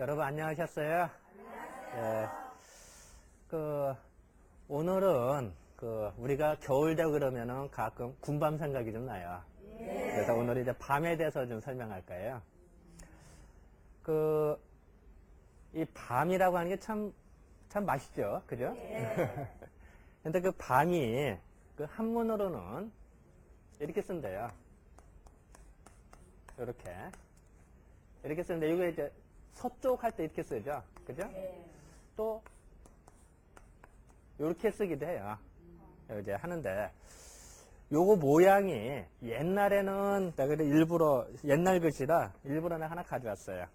여러분 안녕하셨어요? 예, 오늘은 우리가 겨울 되고 그러면은 가끔 군밤 생각이 좀 나요. 그래서 오늘 이제 밤에 대해서 좀 설명할 거예요. 이 밤이라고 하는 게 참 맛있죠. 그죠? 근데 그 밤이 한문으로는 이렇게 쓴대요. 이렇게 쓰는데 이거 이제 서쪽 할 때 이렇게 쓰죠. 그죠? 또 이렇게 쓰기도 해요. 이제 하는데 요거 모양이 옛날에는 내가 일부러 옛날 글씨라 일부러 내가 하나 가져왔어요.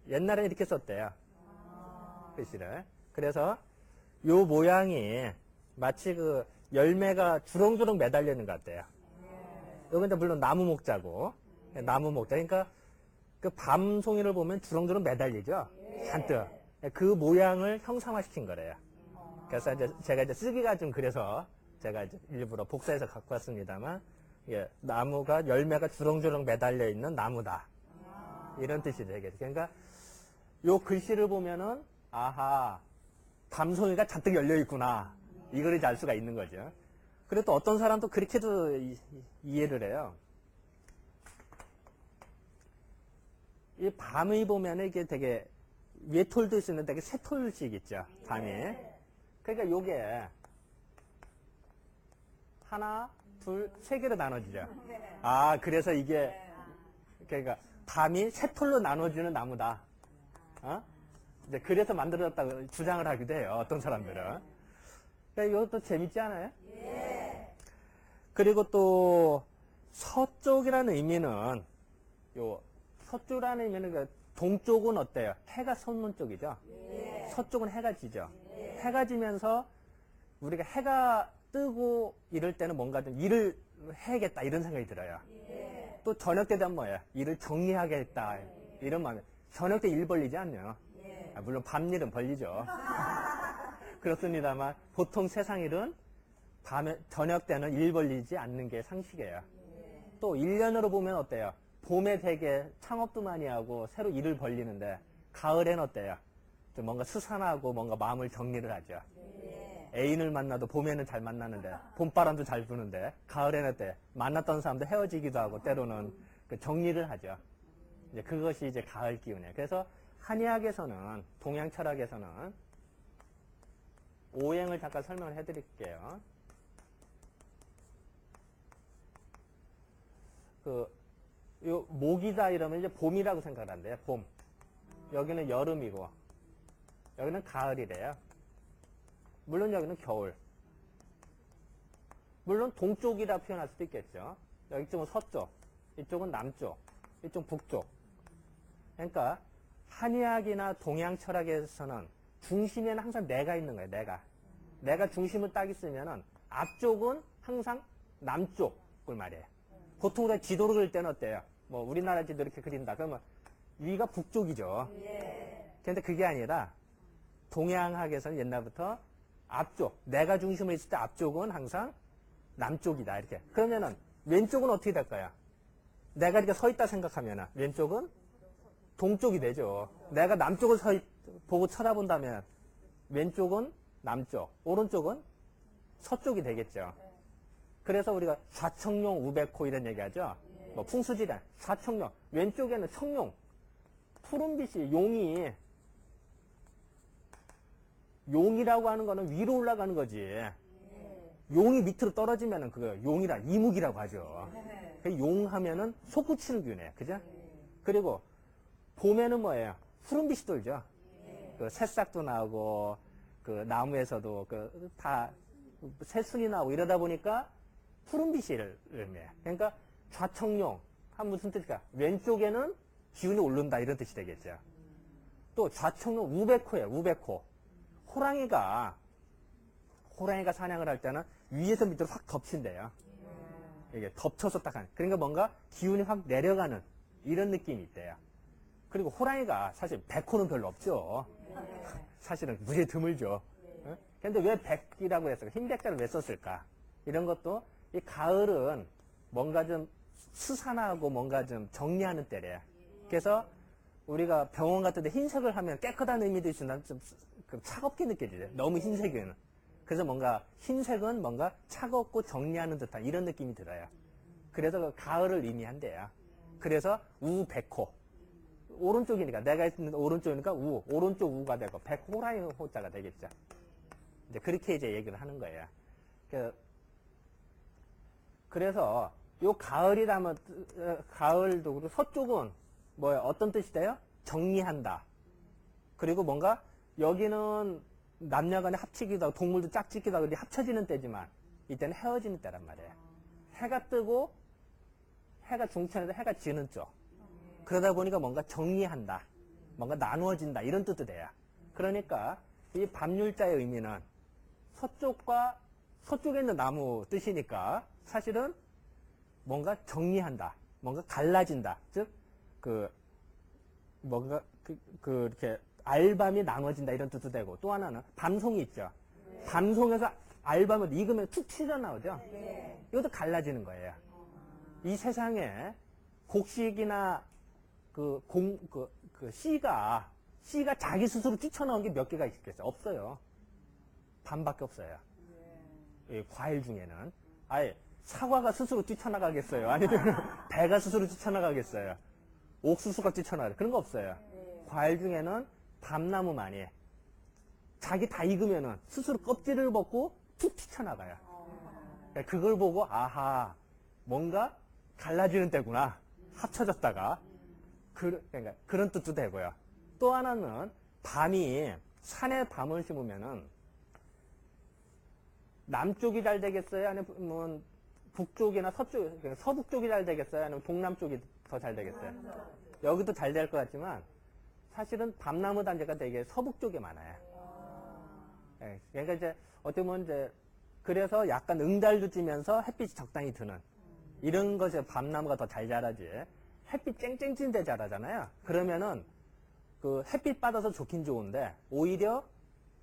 옛날에는 이렇게 썼대요. 글씨를. 그래서 요 모양이 마치 열매가 주렁주렁 매달려 있는 것 같아요. 여기 이제 물론 나무 목자고 나무 목자. 그러니까 밤송이를 보면 주렁주렁 매달리죠. 잔뜩. 그 모양을 형상화시킨 거래요. 그래서 이제 제가 이제 쓰기가 좀 그래서 제가 이제 일부러 복사해서 갖고 왔습니다만, 나무가 열매가 주렁주렁 매달려 있는 나무다. 이런 뜻이 되겠죠. 그러니까 요 글씨를 보면은 아하, 밤송이가 잔뜩 열려 있구나. 이걸 이제 알 수가 있는 거죠. 그리고 또 어떤 사람도 그렇게도 이해를 해요. 이 밤이 보면은 이게 되게 외톨도 있는데 되게 새톨식 있죠. 밤이. 그러니까 요게 하나, 둘, 세 개로 나눠지죠. 아, 그래서 이게 그러니까 밤이 새톨로 나눠지는 나무다. 이제 그래서 만들어졌다고 주장을 하기도 해요. 어떤 사람들은. 그러니까 이것도 재밌지 않아요? 그리고 또 서쪽이라는 의미는 서쪽이라는 의미는 동쪽은 어때요? 해가 솟는 쪽이죠. 서쪽은 해가 지죠. 해가 지면서 우리가 해가 뜨고 이럴 때는 뭔가 좀 일을 해야겠다 이런 생각이 들어요. 또 저녁 때 되면 뭐예요? 일을 정리하겠다 이런 마음이. 저녁 때 일 벌리지 않나요? 물론 밤일은 벌리죠. 그렇습니다만 보통 세상 일은 저녁 때는 일 벌리지 않는 게 상식이에요. 또 1년으로 보면 어때요? 봄에 되게 창업도 많이 하고 새로 일을 벌리는데 가을엔 어때요? 좀 뭔가 수산하고 뭔가 마음을 정리를 하죠. 애인을 만나도 봄에는 잘 만나는데 봄바람도 잘 부는데 가을에는 어때? 만났던 사람도 헤어지기도 하고 때로는 정리를 하죠. 이제 그것이 이제 가을 기운이에요. 그래서 한의학에서는 동양 철학에서는 오행을 잠깐 설명을 해드릴게요. 목이다 이러면 이제 봄이라고 생각을 한대요. 봄. 여기는 여름이고 여기는 가을이래요. 물론 여기는 겨울. 물론 동쪽이라 표현할 수도 있겠죠. 이쪽은 서쪽, 이쪽은 남쪽, 이쪽 북쪽. 그러니까 한의학이나 동양 철학에서는 중심에는 항상 내가 있는 거예요. 내가 중심을 딱 있으면은 앞쪽은 항상 남쪽을 말이에요. 보통 우리가 지도를 그릴 때는 어때요? 뭐 우리나라 지도 이렇게 그린다. 그러면 위가 북쪽이죠. 그런데 그게 아니라 동양학에서는 옛날부터 앞쪽, 내가 중심을 있을 때 앞쪽은 항상 남쪽이다. 이렇게. 그러면은 왼쪽은 어떻게 될까요? 내가 이렇게 서 있다 생각하면은 왼쪽은 동쪽이 되죠. 내가 남쪽을 보고 쳐다본다면 왼쪽은 남쪽, 오른쪽은 서쪽이 되겠죠. 그래서 우리가 좌청룡 우백호 이런 얘기하죠. 뭐 풍수지리안, 좌청룡, 왼쪽에는 청룡, 푸른빛이 용이라고 하는 거는 위로 올라가는 거지. 용이 밑으로 떨어지면은 그거 용이라 이묵이라고 하죠. 용하면은 솟구치는 균이에요. 그죠? 그리고 봄에는 뭐예요? 푸른빛이 돌죠. 새싹도 나오고 나무에서도 다 새순이 나오고 이러다 보니까 푸른빛을 의미해요. 그러니까 좌청룡 무슨 뜻일까? 왼쪽에는 기운이 오른다 이런 뜻이 되겠죠. 또 좌청룡 우백호예요. 우백호. 호랑이가 사냥을 할 때는 위에서 밑으로 확 덮친대요. 이게 덮쳐서 딱 하는. 그러니까 뭔가 기운이 확 내려가는 이런 느낌이 있대요. 그리고 호랑이가 사실 백호는 별로 없죠. 사실은 무지하게 드물죠. 그런데 왜 백이라고 했을까? 흰 백자를 왜 썼을까? 이런 것도 이 가을은 뭔가 좀 수산하고 뭔가 좀 정리하는 때래요. 그래서 우리가 병원 같은 데 흰색을 하면 깨끗한 의미도 있으나 좀 차갑게 느껴지죠. 너무 흰색은. 그래서 뭔가 흰색은 뭔가 차갑고 정리하는 듯한 이런 느낌이 들어요. 그래서 그 가을을 의미한대요. 그래서 우백호. 오른쪽이니까 내가 있는 오른쪽이니까 오른쪽 우가 되고 백호라는 호자가 되겠죠. 이제 그렇게 이제 얘기를 하는 거예요. 그래서 요 가을이라면 가을도 그리고 서쪽은 뭐야 어떤 뜻이 돼요? 정리한다. 그리고 뭔가 여기는 남녀간에 합치기도 하고 동물도 짝짓기도 하고 합쳐지는 때지만 이때는 헤어지는 때란 말이에요. 해가 뜨고 해가 중천에서 해가 지는 쪽. 그러다 보니까 뭔가 정리한다. 뭔가 나누어진다. 이런 뜻도 돼요. 그러니까 이 밤율자의 의미는 서쪽에 있는 나무 뜻이니까 사실은 뭔가 정리한다. 뭔가 갈라진다. 즉, 뭔가, 이렇게, 알밤이 나눠진다. 이런 뜻도 되고, 또 하나는, 밤송이 있죠. 밤송에서 알밤을 익으면 툭 튀어나오죠. 이것도 갈라지는 거예요. 이 세상에 곡식이나 씨가 자기 스스로 뛰쳐나온 게 몇 개가 있겠어요? 없어요. 밤밖에 없어요. 과일 중에는. 아예, 사과가 스스로 뛰쳐나가겠어요? 아니면 배가 스스로 뛰쳐나가겠어요? 옥수수가 뛰쳐나가요? 그런 거 없어요. 과일 중에는 밤나무만이 자기 다 익으면은 스스로 껍질을 벗고 툭 튀쳐나가요. 그걸 보고 아하 뭔가 갈라지는 때구나. 합쳐졌다가 그러니까 그런 뜻도 되고요. 또 하나는 밤이 산에 밤을 심으면은 남쪽이 잘 되겠어요? 아니면 북쪽이나 서쪽, 서북 쪽이 잘 되겠어요? 아니면 동남 쪽이 더 잘 되겠어요? 여기도 잘 될 것 같지만 사실은 밤나무 단지가 되게 서북 쪽에 많아요. 네, 그러니까 이제 어떻게 보면 이제 그래서 약간 응달도 찌면서 햇빛이 적당히 드는 이런 것에 밤나무가 더 잘 자라지. 햇빛 쨍쨍 찐 데 자라잖아요. 그러면은 그 햇빛 받아서 좋긴 좋은데 오히려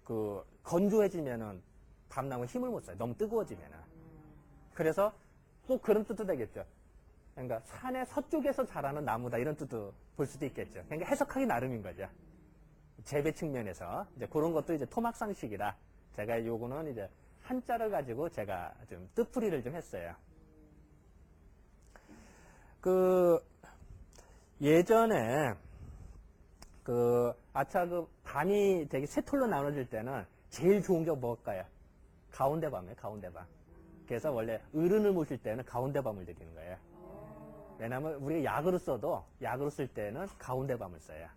그 건조해지면은 밤나무 힘을 못 써요. 너무 뜨거워지면은. 그래서 꼭 그런 뜻도 되겠죠. 그러니까 산의 서쪽에서 자라는 나무다 이런 뜻도 볼 수도 있겠죠. 그러니까 해석하기 나름인 거죠. 재배 측면에서 이제 그런 것도 이제 토막상식이라 제가 요거는 이제 한자를 가지고 제가 좀 뜻풀이를 좀 했어요. 예전에 밤이 되게 세 톨로 나눠질 때는 제일 좋은 게 뭘까요? 가운데 밤이에요, 가운데 밤. 그래서 원래 어른을 모실 때는 가운데 밤을 드리는 거예요. 왜냐하면 우리가 약으로 쓸 때는 가운데 밤을 써요.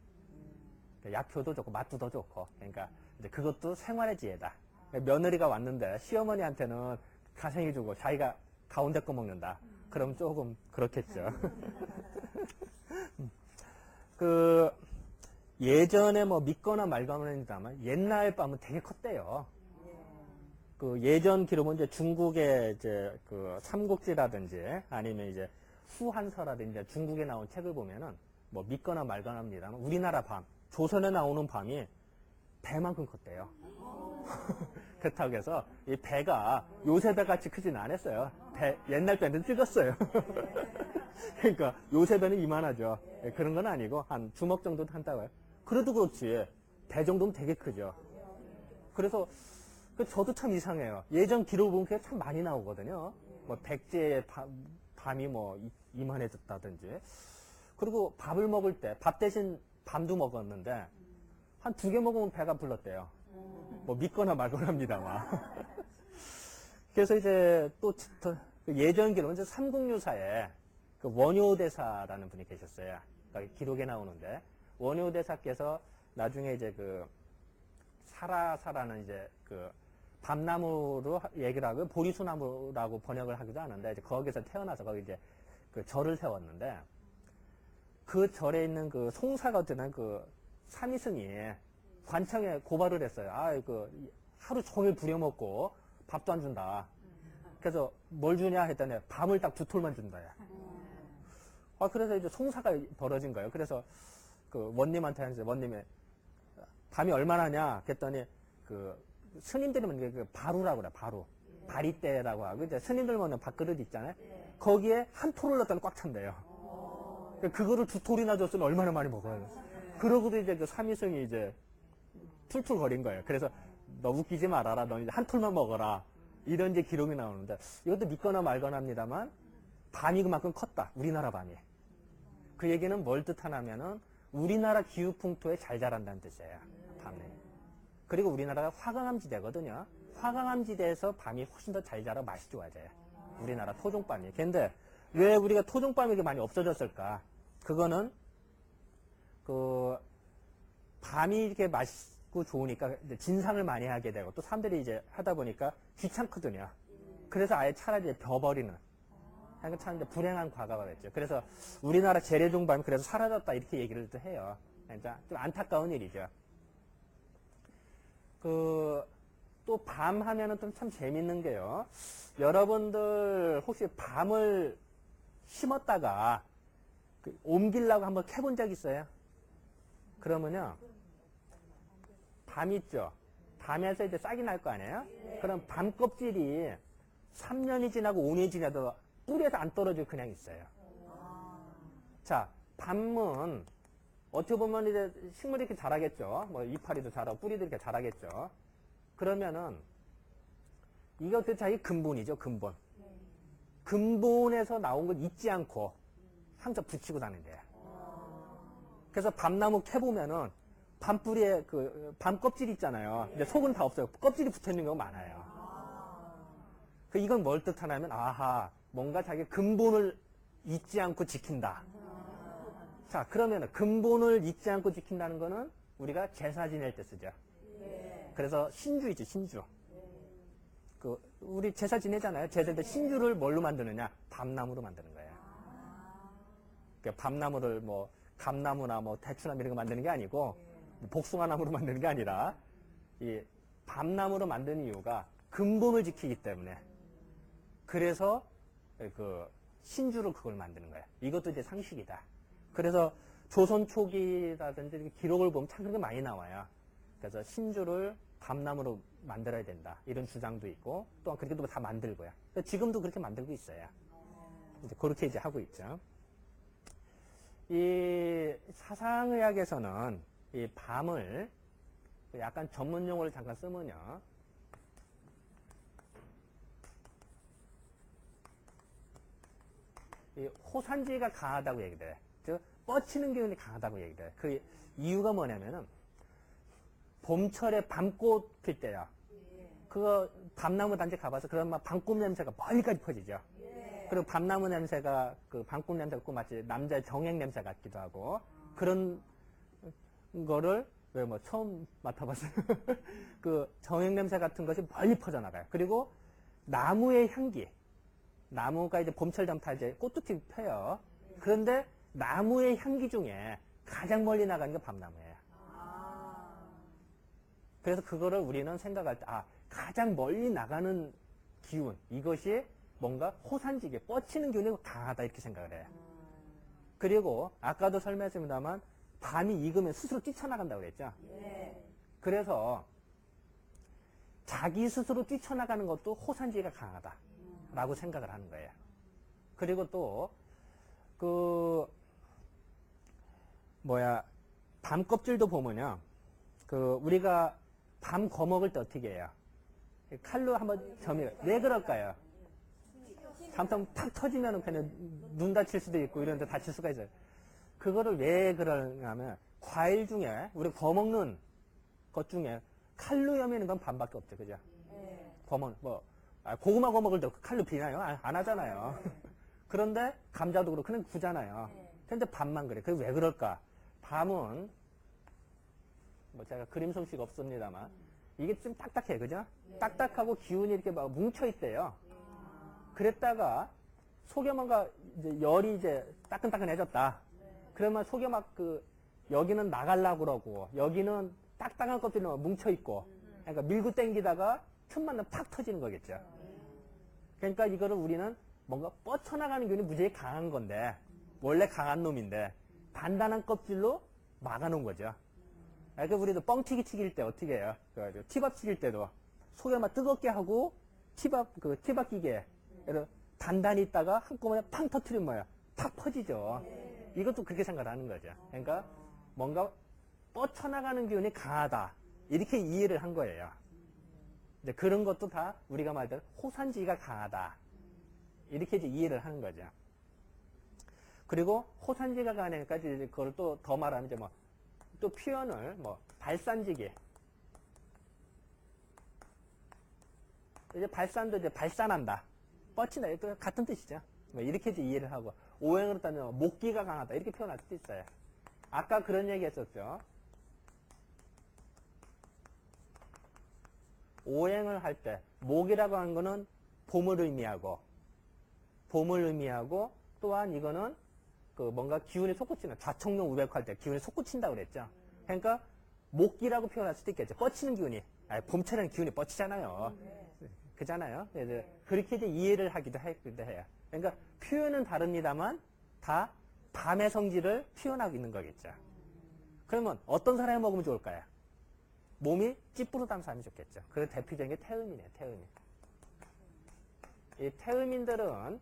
약효도 좋고 맛도 더 좋고. 그러니까 이제 그것도 생활의 지혜다. 며느리가 왔는데 시어머니한테는 가생이 주고 자기가 가운데 거 먹는다. 그럼 조금 그렇겠죠. 예전에 뭐 믿거나 말거나 했다면 옛날 밤은 되게 컸대요. 예전 기록은 이제 중국의 이제 삼국지라든지 아니면 이제 후한서라든지 중국에 나온 책을 보면은 뭐 믿거나 말거나 합니다만 우리나라 밤, 조선에 나오는 밤이 배만큼 컸대요. 그렇다고 해서 이 배가 요새 배같이 크진 않았어요. 옛날 배는 찍었어요. 그러니까 요새 배는 이만하죠. 그런 건 아니고 한 주먹 정도 한다고요. 그래도 그렇지 배 정도면 되게 크죠. 그래서 저도 참 이상해요. 예전 기록을 보면 그게 참 많이 나오거든요. 뭐 백제의 밤이 뭐 이만해졌다든지. 그리고 밥을 먹을 때 밥 대신 밤도 먹었는데 한 2개 먹으면 배가 불렀대요. 뭐 믿거나 말거나 합니다만. 그래서 이제 또 예전 기록은 이제 삼국유사에 원효대사라는 분이 계셨어요. 그러니까 기록에 나오는데 원효대사께서 나중에 이제 사라사라는 이제 밤나무로 얘기를 하고 보리수나무라고 번역을 하기도 하는데 이제 거기서 태어나서 거기 이제 절을 세웠는데 그 절에 있는 송사가 되는 삼이승이 관청에 고발을 했어요. 하루 종일 부려먹고 밥도 안 준다. 그래서 뭘 주냐 했더니 밤을 딱 2톨만 준다. 그래서 이제 송사가 벌어진 거예요. 그래서 원님한테 이제 원님이 밤이 얼마나 하냐 했더니 스님들은 바루라고 그래, 바루. 바리떼라고 하고, 이제 스님들 먹는 밥그릇 있잖아요. 거기에 한 톨을 넣었더니 꽉 찬대요. 그거를 2톨이나 줬으면 얼마나 많이 먹어요. 그러고도 이제 그 삼위성이 이제 툴툴 거린 거예요. 그래서 너 웃기지 말아라. 너 이제 한 톨만 먹어라. 이런 이제 기록이 나오는데 이것도 믿거나 말거나 합니다만 밤이 그만큼 컸다. 우리나라 밤이. 그 얘기는 뭘 뜻하냐면은 우리나라 기후풍토에 잘 자란다는 뜻이에요. 밤에. 그리고 우리나라가 화강암지대거든요. 화강암지대에서 밤이 훨씬 더 잘 자라 맛이 좋아져요. 우리나라 토종밤이. 근데 왜 우리가 토종밤이 이렇게 많이 없어졌을까? 그거는 그 밤이 이렇게 맛있고 좋으니까 이제 진상을 많이 하게 되고 또 사람들이 이제 하다 보니까 귀찮거든요. 그래서 아예 차라리 벼버리는. 그러니까 참 이제 불행한 과거가 됐죠. 그래서 우리나라 재래종밤이 그래서 사라졌다 이렇게 얘기를 또 해요. 그러니까 좀 안타까운 일이죠. 또 밤 하면은 좀 참 재밌는 게요. 여러분들 혹시 밤을 심었다가 옮기려고 한번 캐본 적 있어요? 그러면요. 밤 있죠? 밤에서 이제 싹이 날 거 아니에요? 그럼 밤 껍질이 3년이 지나고 5년이 지나도 뿌리에서 안 떨어지고 그냥 있어요. 자, 밤은 어떻게 보면 이제 식물이 이렇게 자라겠죠. 뭐 이파리도 자라고 뿌리도 이렇게 자라겠죠. 그러면은 이것도 자기 근본이죠. 근본. 근본에서 나온 걸 잊지 않고 항상 붙이고 다닌대요. 그래서 밤나무 캐보면은 밤뿌리에 밤 껍질 있잖아요. 근데 속은 다 없어요. 껍질이 붙어 있는 경우가 많아요. 이건 뭘 뜻하냐면 아하 뭔가 자기 근본을 잊지 않고 지킨다. 자, 그러면 근본을 잊지 않고 지킨다는 거는 우리가 제사 지낼 때 쓰죠. 그래서 신주이지, 신주. 우리 제사 지내잖아요. 제사 때 신주를 뭘로 만드느냐? 밤나무로 만드는 거예요. 밤나무를 뭐, 감나무나 뭐, 대추나무 이런 거 만드는 게 아니고, 복숭아나무로 만드는 게 아니라, 이 밤나무로 만드는 이유가 근본을 지키기 때문에. 그래서 신주로 그걸 만드는 거예요. 이것도 이제 상식이다. 그래서 조선 초기라든지 기록을 보면 참 그런 게 많이 나와요. 그래서 신주를 밤나무로 만들어야 된다. 이런 주장도 있고, 또한 그렇게도 다 만들고요. 지금도 그렇게 만들고 있어요. 이제 그렇게 이제 하고 있죠. 이 사상의학에서는 이 밤을 약간 전문 용어를 잠깐 쓰면요. 이 호산지가 강하다고 얘기돼요. 즉, 뻗치는 기운이 강하다고 얘기돼요. 그 이유가 뭐냐면은, 봄철에 밤꽃 필 때요. 그거 밤나무 단지 가봐서 그런 막 밤꽃 냄새가 멀리까지 퍼지죠. 그리고 밤나무 냄새가 밤꽃 냄새가 꼭 마치 남자의 정액 냄새 같기도 하고 그런 거를 왜 뭐 처음 맡아봤어요. 정액 냄새 같은 것이 멀리 퍼져나가요. 그리고 나무의 향기. 나무가 이제 봄철 되면 다 이제 꽃도 펴요. 그런데 나무의 향기 중에 가장 멀리 나가는 게 밤나무예요. 그래서 그거를 우리는 생각할 때, 가장 멀리 나가는 기운, 이것이 뭔가 호산지게 뻗치는 기운이 강하다, 이렇게 생각을 해요. 그리고, 아까도 설명했습니다만, 밤이 익으면 스스로 뛰쳐나간다고 그랬죠? 그래서, 자기 스스로 뛰쳐나가는 것도 호산지가 강하다, 라고 생각을 하는 거예요. 그리고 또, 밤 껍질도 보면요. 우리가 밤 거먹을 때 어떻게 해요? 칼로 한번 점이요. 왜 그럴까요? 잠깐 탁 터지면 그냥 눈 다칠 수도 있고 이런 데 다칠 수가 있어요. 그거를 왜 그러냐면 과일 중에 우리 거먹는 것 중에 칼로 여미는 건 밤밖에 없죠. 그죠? 고구마 거먹을 때 칼로 비나요? 안 하잖아요. 그런데 감자도 그렇고 그냥 구잖아요. 근데 밤만 그래. 그게 왜 그럴까? 밤은 제가 그림 솜씨가 없습니다만 이게 좀 딱딱해, 그죠? 딱딱하고 기운이 이렇게 막 뭉쳐있대요. 그랬다가 속에 뭔가 이제 열이 이제 따끈따끈해졌다. 그러면 속에 막 여기는 나가려고 그러고 여기는 딱딱한 껍질이 뭉쳐있고 그러니까 밀고 당기다가 틈만 나면 팍 터지는 거겠죠. 그러니까 이거를 우리는 뭔가 뻗쳐나가는 기운이 무지하게 강한 건데 원래 강한 놈인데 단단한 껍질로 막아놓은 거죠. 그러니까 우리도 뻥튀기 튀길 때 어떻게 해요? 티밥 튀길 때도 속에 막 뜨겁게 하고 티밥 기계 단단히 있다가 한꺼번에 팡 터트리면 뭐야? 팍 퍼지죠. 이것도 그렇게 생각하는 거죠. 그러니까 뭔가 뻗쳐나가는 기운이 강하다. 이렇게 이해를 한 거예요. 이제 그런 것도 다 우리가 말하는 호산지가 강하다. 이렇게 이제 이해를 하는 거죠. 그리고 호산지가 강하니까 이제 그걸 또 더 말하면 이제 뭐 또 표현을 뭐 발산지기. 이제 발산도 이제 발산한다. 뻗친다. 이거 같은 뜻이죠. 뭐 이렇게 이제 이해를 하고 오행으로 따지면 목기가 강하다. 이렇게 표현할 수도 있어요. 아까 그런 얘기 했었죠. 오행을 할 때 목이라고 하는 거는 봄을 의미하고 또한 이거는 그 뭔가 기운이 솟구치는 좌청룡 우백할 때 기운이 솟구친다고 그랬죠. 그러니까 목기라고 표현할 수도 있겠죠. 뻗치는 기운이. 봄철에는 기운이 뻗치잖아요. 그잖아요. 그래서 그렇게 이제 이해를 하기도 해요. 그러니까 표현은 다릅니다만 다 밤의 성질을 표현하고 있는 거겠죠. 그러면 어떤 사람이 먹으면 좋을까요? 몸이 찌뿌르단 사람이 좋겠죠. 그 대표적인 게 태음이네요. 태음인. 이 태음인들은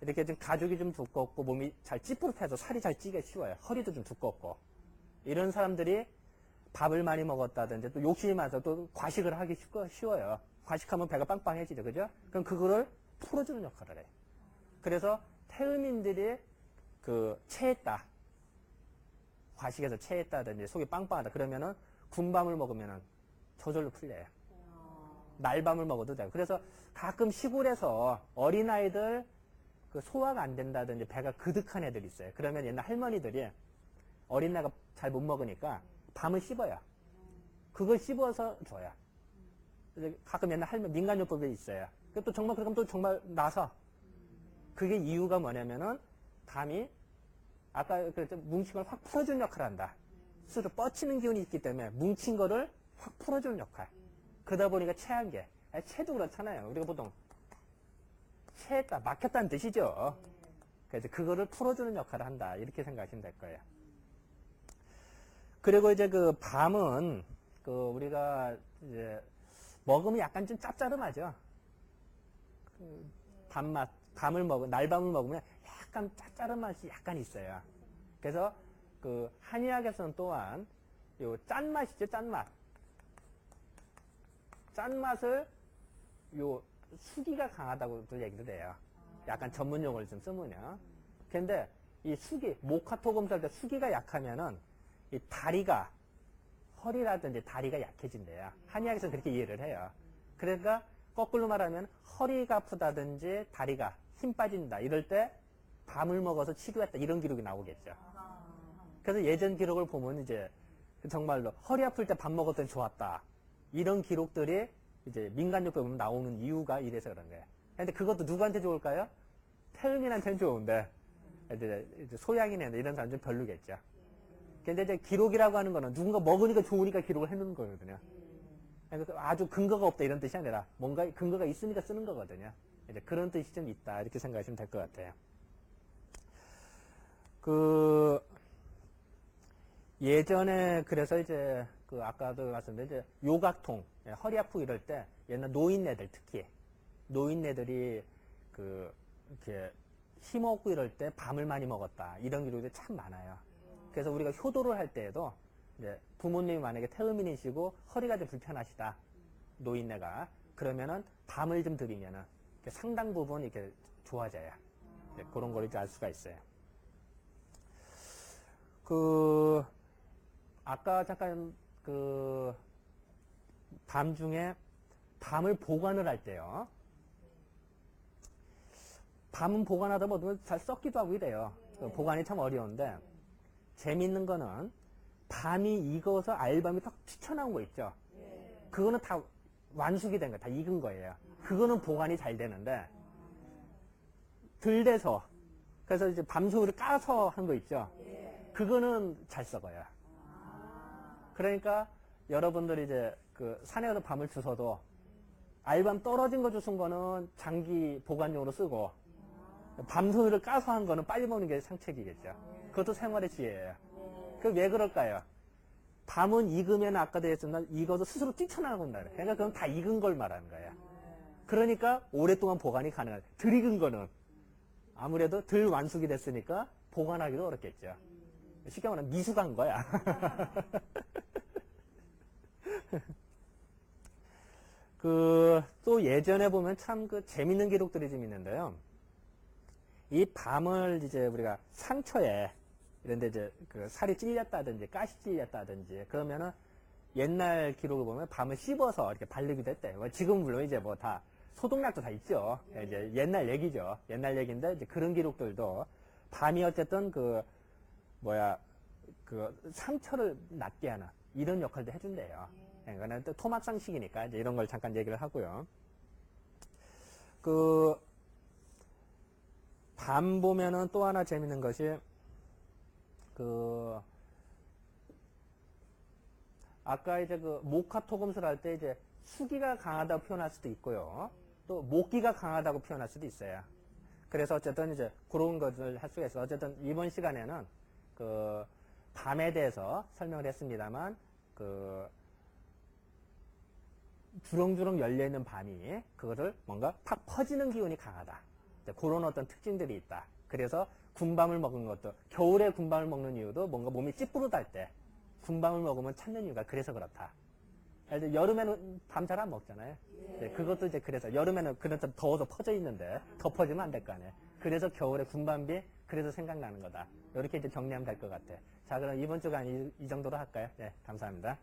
이렇게 좀 가죽이 좀 두껍고 몸이 잘 찌뿌릇해서 살이 잘 찌기 쉬워요. 허리도 좀 두껍고. 이런 사람들이 밥을 많이 먹었다든지 또 욕심이 많아서 또 과식을 하기 쉬워요. 과식하면 배가 빵빵해지죠. 그죠? 그럼 그거를 풀어주는 역할을 해요. 그래서 태음인들이 그 체했다. 과식에서 체했다든지 속이 빵빵하다. 그러면은 군밤을 먹으면은 저절로 풀려요. 날밤을 먹어도 돼요. 그래서 가끔 시골에서 어린아이들 그 소화가 안 된다든지 배가 그득한 애들 있어요. 그러면 옛날 할머니들이 어린아이가 잘 못 먹으니까 밤을 씹어요. 그걸 씹어서 줘요. 가끔 옛날 할머니 민간요법이 있어요. 또 정말 그러면 또 정말 나서 그게 이유가 뭐냐면은 밤이 아까 그랬죠. 뭉친 걸 확 풀어주는 역할을 한다. 스스로 뻗치는 기운이 있기 때문에 뭉친 거를 확 풀어주는 역할. 그러다 보니까 체한 게 체도 그렇잖아요. 우리가 보통 체했다, 막혔다는 뜻이죠. 그래서 그거를 풀어주는 역할을 한다. 이렇게 생각하시면 될 거예요. 그리고 이제 그 밤은 그 우리가 이제 먹으면 약간 좀 짭짤하죠. 그 밤맛, 날밤을 먹으면 약간 짭짤한 맛이 약간 있어요. 그래서 그 한의학에서는 또한 요 짠맛이죠, 짠맛. 짠맛을 요 수기가 강하다고도 얘기도 돼요. 약간 전문 용어를 좀 쓰면요. 근데 이 수기, 목화토금 쌀 때 수기가 약하면은 이 다리가, 허리라든지 다리가 약해진대요. 한의학에서는 그렇게 이해를 해요. 그러니까 거꾸로 말하면 허리가 아프다든지 다리가 힘 빠진다. 이럴 때 밤을 먹어서 치료했다. 이런 기록이 나오겠죠. 그래서 예전 기록을 보면 이제 정말로 허리 아플 때 밥 먹었더니 좋았다. 이런 기록들이 이제 민간요법에 보면 나오는 이유가 이래서 그런 거예요. 근데 그것도 누구한테 좋을까요? 태음인한테는 좋은데 이제 소양인이나 이런 사람은 좀 별로겠죠. 근데 이제 기록이라고 하는 거는 누군가 먹으니까 좋으니까 기록을 해놓는 거거든요. 그러니까 아주 근거가 없다 이런 뜻이 아니라 뭔가 근거가 있으니까 쓰는 거거든요. 이제 그런 뜻이 좀 있다 이렇게 생각하시면 될 것 같아요. 그 예전에 그래서 이제 그 아까도 말씀드린 이제 요각통 허리 아프고 이럴 때 옛날 노인네들 특히 노인네들이 그 이렇게 힘없고 이럴 때 밤을 많이 먹었다 이런 기록들이 참 많아요. 그래서 우리가 효도를 할 때에도 이제 부모님이 만약에 태음인이시고 허리가 좀 불편하시다 노인네가 그러면은 밤을 좀 드리면은 상당 부분 이렇게 좋아져요. 그런 걸 이제 알 수가 있어요. 그 아까 잠깐 그 밤 중에 밤을 보관을 할 때요. 밤은 보관하다 보면 잘 썩기도 하고 이래요. 보관이 참 어려운데 재밌는 거는 밤이 익어서 알밤이 딱 튀쳐나온 거 있죠. 그거는 다 완숙이 된 거예요. 다 익은 거예요. 그거는 보관이 잘 되는데 덜 돼서 그래서 이제 밤송이를 까서 한 거 있죠. 그거는 잘 썩어요. 그러니까 여러분들이 이제 그 산에 가서 밤을 주워도 알밤 떨어진 거 주운 거는 장기 보관용으로 쓰고 밤송이를 까서 한 거는 빨리 먹는 게 상책이겠죠. 그것도 생활의 지혜예요. 그 왜 그럴까요? 밤은 익으면 아까도 했지만 익어서 스스로 뛰쳐나간다. 그러니까 그건 다 익은 걸 말하는 거예요. 그러니까 오랫동안 보관이 가능하죠. 덜 익은 거는 아무래도 덜 완숙이 됐으니까 보관하기도 어렵겠죠. 쉽게 말하면 미숙한 거야. 또 예전에 보면 참 재밌는 기록들이 좀 있는데요. 이 밤을 이제 우리가 상처에 이런데 이제 살이 찔렸다든지 가시 찔렸다든지 그러면은 옛날 기록을 보면 밤을 씹어서 이렇게 바르기도 했대요. 뭐 지금 물론 이제 뭐 다 소독약도 다 있죠. 이제 옛날 얘기죠. 옛날 얘기인데 이제 그런 기록들도 밤이 어쨌든 상처를 낫게 하는 이런 역할도 해준대요. 이거는 또 토막상식이니까 이제 이런 걸 잠깐 얘기를 하고요. 밤 보면은 또 하나 재밌는 것이 아까 이제 목화토금술 할 때 이제 수기가 강하다고 표현할 수도 있고요. 또 목기가 강하다고 표현할 수도 있어요. 그래서 어쨌든 이제 그런 것을 할 수가 있어요. 어쨌든 이번 시간에는 밤에 대해서 설명을 했습니다만 주렁주렁 열려있는 밤이 그거를 뭔가 팍 퍼지는 기운이 강하다. 그런 어떤 특징들이 있다. 그래서 군밤을 먹은 것도 겨울에 군밤을 먹는 이유도 뭔가 몸이 찌뿌듯할 때 군밤을 먹으면 찾는 이유가 그래서 그렇다. 여름에는 밤 잘 안 먹잖아요. 그것도 이제 그래서 여름에는 그런 좀 더워서 퍼져 있는데 더 퍼지면 안 될 거 아니에요. 그래서 겨울에 군밤비 그래서 생각나는 거다. 이렇게 이제 정리하면 될 것 같아. 자, 그럼 이번 주간 이 정도로 할까요? 네, 감사합니다.